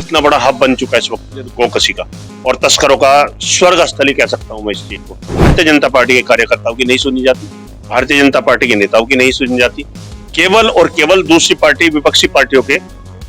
इतना बड़ा हब बन चुका है इस वक्त गोकसी का, और तस्करों का स्वर्ग स्थली कह सकता हूं मैं इस चीज को। भारतीय जनता पार्टी के कार्यकर्ताओं की नहीं सुनी जाती, भारतीय जनता पार्टी के नेताओं की नहीं सुनी जाती। केवल और केवल दूसरी पार्टी, विपक्षी पार्टियों के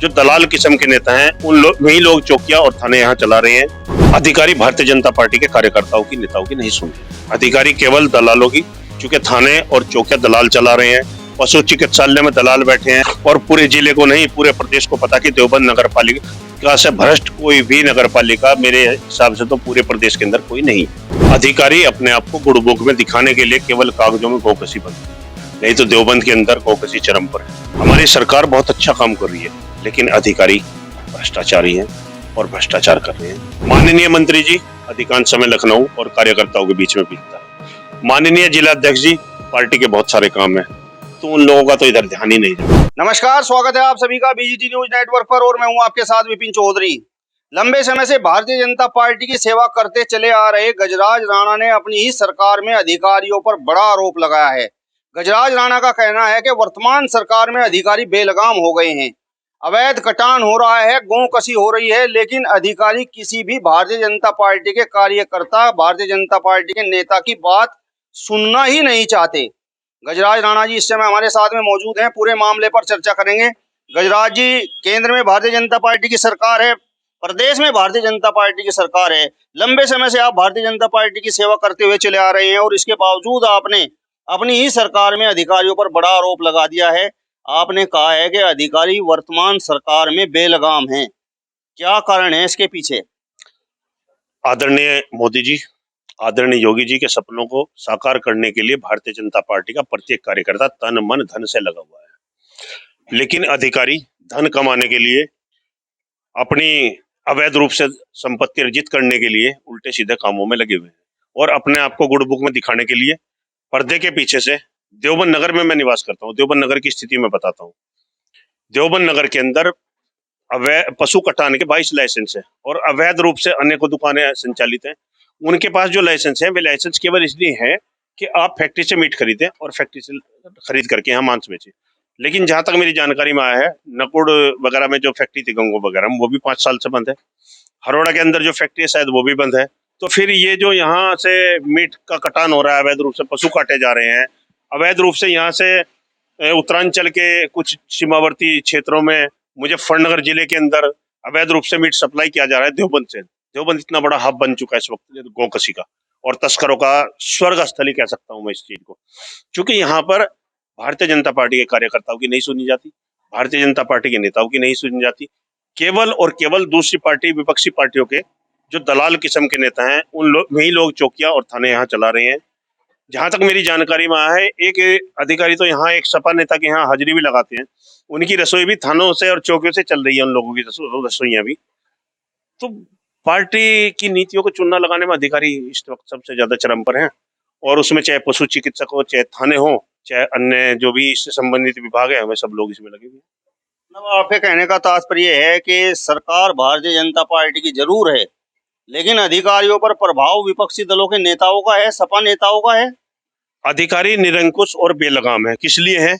जो दलाल किस्म के नेता हैं, वही लोग चौकिया और थाने यहाँ चला रहे हैं। अधिकारी भारतीय जनता पार्टी के कार्यकर्ताओं की, नेताओं की नहीं सुन रहे। अधिकारी केवल दलालों की, चूंकि थाने और चौकिया दलाल चला रहे हैं, पशु चिकित्सालय में दलाल बैठे हैं, और पूरे जिले को नहीं पूरे प्रदेश को पता कि देवबंद नगर पालिका से भ्रष्ट कोई भी नगर पालिका मेरे हिसाब से तो पूरे प्रदेश के अंदर कोई नहीं। अधिकारी अपने आप को गुड़ बुक में दिखाने के लिए केवल कागजों में गोकसी बनती है, नहीं तो देवबंद के अंदर गोकसी चरम पर है। हमारी सरकार बहुत अच्छा काम कर रही है, लेकिन अधिकारी भ्रष्टाचारी हैं और भ्रष्टाचार कर रहे हैं। माननीय मंत्री जी अधिकांश समय लखनऊ और कार्यकर्ताओं के बीच में बीतता है। माननीय जिला अध्यक्ष जी, पार्टी के बहुत सारे काम है, तो उन लोगों का तो इधर ध्यान ही नहीं है। नमस्कार, स्वागत है आप सभी का बीजीटी न्यूज नेटवर्क पर, और मैं हूं आपके साथ विपिन चौधरी। लंबे समय से भारतीय जनता पार्टी की सेवा करते चले आ रहे गजराज राणा ने अपनी ही सरकार में अधिकारियों पर बड़ा आरोप लगाया है। गजराज राणा का कहना है कि वर्तमान सरकार में अधिकारी बेलगाम हो गए हैं, अवैध कटान हो रहा है, गोकसी हो रही है, लेकिन अधिकारी किसी भी भारतीय जनता पार्टी के कार्यकर्ता, भारतीय जनता पार्टी के नेता की बात सुनना ही नहीं चाहते। गजराज राणा जी इस समय हमारे साथ में मौजूद हैं, पूरे मामले पर चर्चा करेंगे। गजराज जी, केंद्र में भारतीय जनता पार्टी की सरकार है, प्रदेश में भारतीय जनता पार्टी की सरकार है, लंबे समय से आप भारतीय जनता पार्टी की सेवा करते हुए चले आ रहे हैं, और इसके बावजूद आपने अपनी ही सरकार में अधिकारियों पर बड़ा आरोप लगा दिया है। आपने कहा है कि अधिकारी वर्तमान सरकार में बेलगाम हैं। क्या कारण है इसके पीछे? आदरणीय मोदी जी, आदरणीय योगी जी के सपनों को साकार करने के लिए भारतीय जनता पार्टी का प्रत्येक कार्यकर्ता तन मन धन से लगा हुआ है, लेकिन अधिकारी धन कमाने के लिए, अपनी अवैध रूप से संपत्ति अर्जित करने के लिए उल्टे सीधे कामों में लगे हुए हैं, और अपने आप को गुड़ बुक में दिखाने के लिए पर्दे के पीछे से। देवबंद नगर में मैं निवास करता हूँ, देवबंद नगर की स्थिति में बताता हूँ। देवबंद नगर के अंदर अवैध पशु कटान के 22 लाइसेंस है, और अवैध रूप से अनेकों दुकानें संचालित हैं। उनके पास जो लाइसेंस है, वे लाइसेंस केवल इसलिए है कि आप फैक्ट्री से मीट खरीदें और फैक्ट्री से खरीद करके यहाँ मांस बेचें। लेकिन जहां तक मेरी जानकारी में आया है, नकुड़ वगैरह में जो फैक्ट्री थी गंगो वगैरह में, वो भी 5 साल से बंद है। हरोड़ा के अंदर जो फैक्ट्री है शायद वो भी बंद है। तो फिर ये जो यहाँ से मीट का कटान हो रहा है, अवैध रूप से पशु काटे जा रहे हैं, अवैध रूप से यहाँ से उत्तरांचल के कुछ सीमावर्ती क्षेत्रों में, मुजफ्फरनगर जिले के अंदर अवैध रूप से मीट सप्लाई किया जा रहा है देवबंद से। देवबंद इतना बड़ा हब बन चुका है इस वक्त गोकसी का, और तस्करों का स्वर्ग स्थली कह सकता हूं मैं इस चीज को। क्योंकि यहाँ पर भारतीय जनता पार्टी के कार्यकर्ताओं की नहीं सुनी जाती, भारतीय जनता पार्टी के नेताओं की नहीं सुनी जाती। केवल और केवल दूसरी पार्टी, विपक्षी पार्टियों के जो दलाल किस्म के नेता हैं, वही लोग चौकिया और थाने यहाँ चला रहे हैं। जहां तक मेरी जानकारी में आया है, एक अधिकारी तो यहाँ एक सपा नेता के यहाँ हाजिरी भी लगाते हैं। उनकी रसोई भी थानों से और चौकियों से चल रही है, उन लोगों की रसोइयां भी। तो पार्टी की नीतियों को चुनना लगाने में अधिकारी इस वक्त सबसे ज्यादा चरम पर हैं, और उसमें चाहे पशु चिकित्सक हो, चाहे थाने हो, चाहे अन्य जो भी इससे संबंधित विभाग है, हमें सब लोग इसमें लगे हुए हैं। आपके कहने का तात्पर्य है कि सरकार भारतीय जनता पार्टी की जरूर है, लेकिन अधिकारियों पर प्रभाव विपक्षी दलों के नेताओं का है, सपा नेताओं का है। अधिकारी निरंकुश और बेलगाम है। किस लिए है?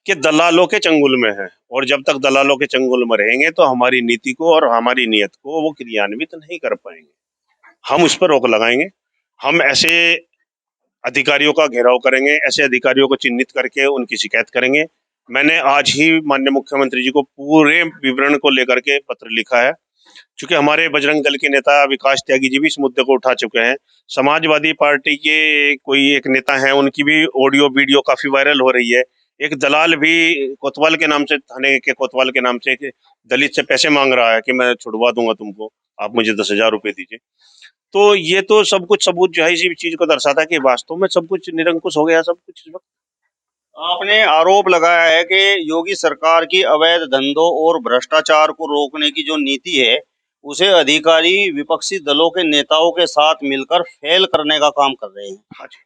कि दलालों के चंगुल में है, और जब तक दलालों के चंगुल में रहेंगे तो हमारी नीति को और हमारी नियत को वो क्रियान्वित नहीं कर पाएंगे। हम उस पर रोक लगाएंगे। हम ऐसे अधिकारियों का घेराव करेंगे, ऐसे अधिकारियों को चिन्हित करके उनकी शिकायत करेंगे। मैंने आज ही माननीय मुख्यमंत्री जी को पूरे विवरण को लेकर के पत्र लिखा है, क्योंकि हमारे बजरंग दल के नेता विकास त्यागी जी भी इस मुद्दे को उठा चुके हैं। समाजवादी पार्टी के कोई एक नेता हैं, उनकी भी ऑडियो वीडियो काफी वायरल हो रही है। एक दलाल भी कोतवाल के नाम से, थाने के कोतवाल के नाम से एक दलित से पैसे मांग रहा है कि मैं छुड़वा दूंगा तुमको, आप मुझे 10,000 रुपए दीजिए। तो ये तो सब कुछ सबूत जो है इसी चीज को दर्शाता है कि वास्तव में सब कुछ निरंकुश हो गया सब कुछ इस वक्त। आपने आरोप लगाया है कि योगी सरकार की अवैध धंधों और भ्रष्टाचार को रोकने की जो नीति है, उसे अधिकारी विपक्षी दलों के नेताओं के साथ मिलकर फेल करने का काम कर रहे हैं। हाँ जी,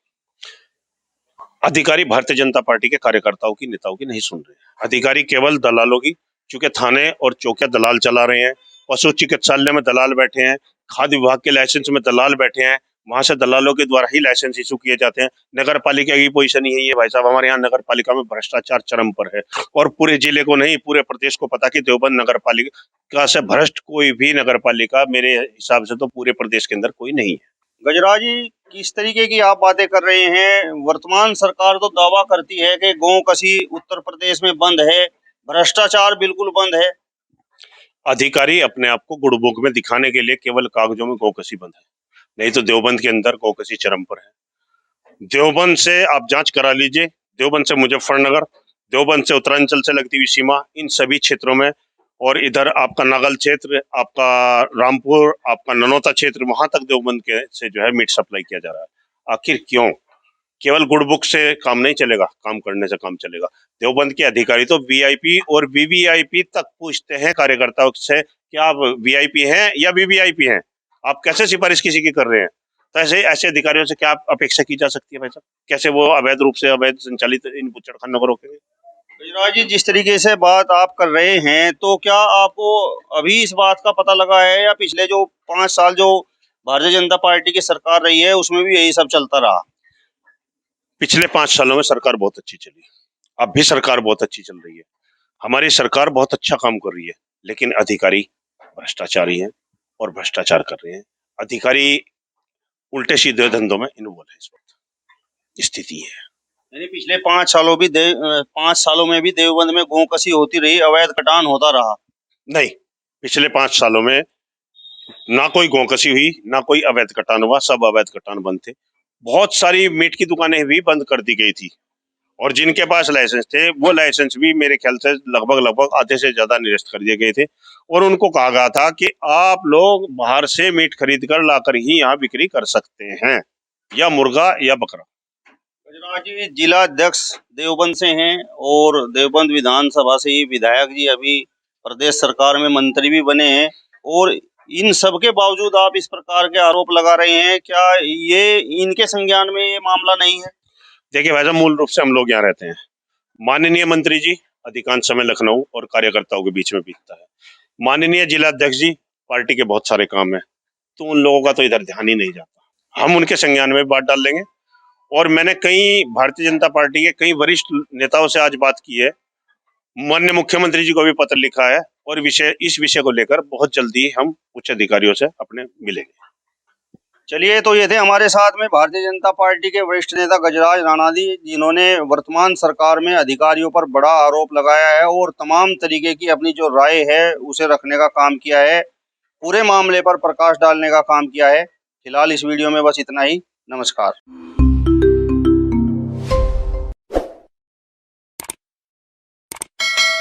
अधिकारी भारतीय जनता पार्टी के कार्यकर्ताओं की, नेताओं की नहीं सुन रहे। अधिकारी केवल दलालों की, चूंकि थाने और चौकिया दलाल चला रहे हैं, पशु चिकित्सालय में दलाल बैठे हैं, खाद्य विभाग के लाइसेंस में दलाल बैठे हैं, वहां से दलालों के द्वारा ही लाइसेंस इशू किए जाते हैं। नगर पालिका की पोजीशन यही है भाई साहब, हमारे यहाँ नगर पालिका में भ्रष्टाचार चरम पर है, और पूरे जिले को नहीं पूरे प्रदेश को पता कि देवबंद नगर पालिका से भ्रष्ट कोई भी नगर पालिका मेरे हिसाब से तो पूरे प्रदेश के अंदर कोई नहीं है। गजराज जी, किस तरीके की आप बातें कर रहे हैं? वर्तमान सरकार तो दावा करती है कि गोकशी उत्तर प्रदेश में बंद है, भ्रष्टाचार बिल्कुल बंद है। अधिकारी अपने आप को गुड़ बुक में दिखाने के लिए केवल कागजों में गोकशी बंद है, नहीं तो देवबंद के अंदर गोकशी चरम पर है। देवबंद से आप जांच करा लीजिए, देवबंद से मुजफ्फरनगर, देवबंद से उत्तरांचल से लगती हुई सीमा, इन सभी क्षेत्रों में, और इधर आपका नागल क्षेत्र, आपका रामपुर, आपका ननौता क्षेत्र, वहां तक देवबंद के से जो है मीट सप्लाई किया जा रहा है। आखिर क्यों? केवल गुड बुक से काम नहीं चलेगा, काम करने से काम चलेगा। देवबंद के अधिकारी तो वीआईपी और वीवीआईपी तक पूछते हैं कार्यकर्ताओं से कि आप वीआईपी हैं या वीवीआईपी हैं, आप कैसे सिफारिश किसी की कर रहे हैं। तो ऐसे अधिकारियों से क्या अपेक्षा की जा सकती है भाई साहब? कैसे वो अवैध रूप से अवैध संचालित इन बुच्चड़खानों को रोकेंगे? गजराज जी, जिस तरीके से बात आप कर रहे हैं, तो क्या आपको अभी इस बात का पता लगा है या पिछले जो 5 साल जो भारतीय जनता पार्टी की सरकार रही है उसमें भी यही सब चलता रहा? पिछले 5 सालों में सरकार बहुत अच्छी चली, अब भी सरकार बहुत अच्छी चल रही है, हमारी सरकार बहुत अच्छा काम कर रही है, लेकिन अधिकारी भ्रष्टाचारी हैं और भ्रष्टाचार कर रहे हैं। अधिकारी उल्टे सीधे धंधों में इन्वॉल्व है, इस वक्त स्थिति है। यानी पिछले 5 सालों में भी देवबंद में गोकशी होती रही, अवैध कटान होता रहा। नहीं, पिछले 5 सालों में ना कोई गोकशी हुई, ना कोई अवैध कटान हुआ, सब अवैध कटान बंद थे। बहुत सारी मीट की दुकानें भी बंद कर दी गई थी, और जिनके पास लाइसेंस थे वो लाइसेंस भी मेरे ख्याल से लगभग आधे से ज्यादा निरस्त कर दिए गए थे, और उनको कहा गया था कि आप लोग बाहर से मीट खरीद कर लाकर ही यहाँ बिक्री कर सकते हैं, या मुर्गा या बकरा। गजराज जी, जिला अध्यक्ष देवबंद से हैं और देवबंद विधानसभा से ही विधायक जी अभी प्रदेश सरकार में मंत्री भी बने हैं, और इन सब के बावजूद आप इस प्रकार के आरोप लगा रहे हैं, क्या ये इनके संज्ञान में ये मामला नहीं है? देखिए भाई साहब, मूल रूप से हम लोग यहाँ रहते हैं, माननीय मंत्री जी अधिकांश समय लखनऊ और कार्यकर्ताओं के बीच में बीतता है, माननीय जिला अध्यक्ष जी पार्टी के बहुत सारे काम है, तो उन लोगों का तो इधर ध्यान ही नहीं जाता। हम उनके संज्ञान में बात डाल देंगे, और मैंने कई भारतीय जनता पार्टी के कई वरिष्ठ नेताओं से आज बात की है, माननीय मुख्यमंत्री जी को भी पत्र लिखा है, और इस विषय को लेकर बहुत जल्दी हम उच्च अधिकारियों से अपने मिलेंगे। चलिए, तो ये थे हमारे साथ में भारतीय जनता पार्टी के वरिष्ठ नेता गजराज राणा जी, जिन्होंने वर्तमान सरकार में अधिकारियों पर बड़ा आरोप लगाया है और तमाम तरीके की अपनी जो राय है उसे रखने का काम किया है, पूरे मामले पर प्रकाश डालने का काम किया है। फिलहाल इस वीडियो में बस इतना ही। नमस्कार।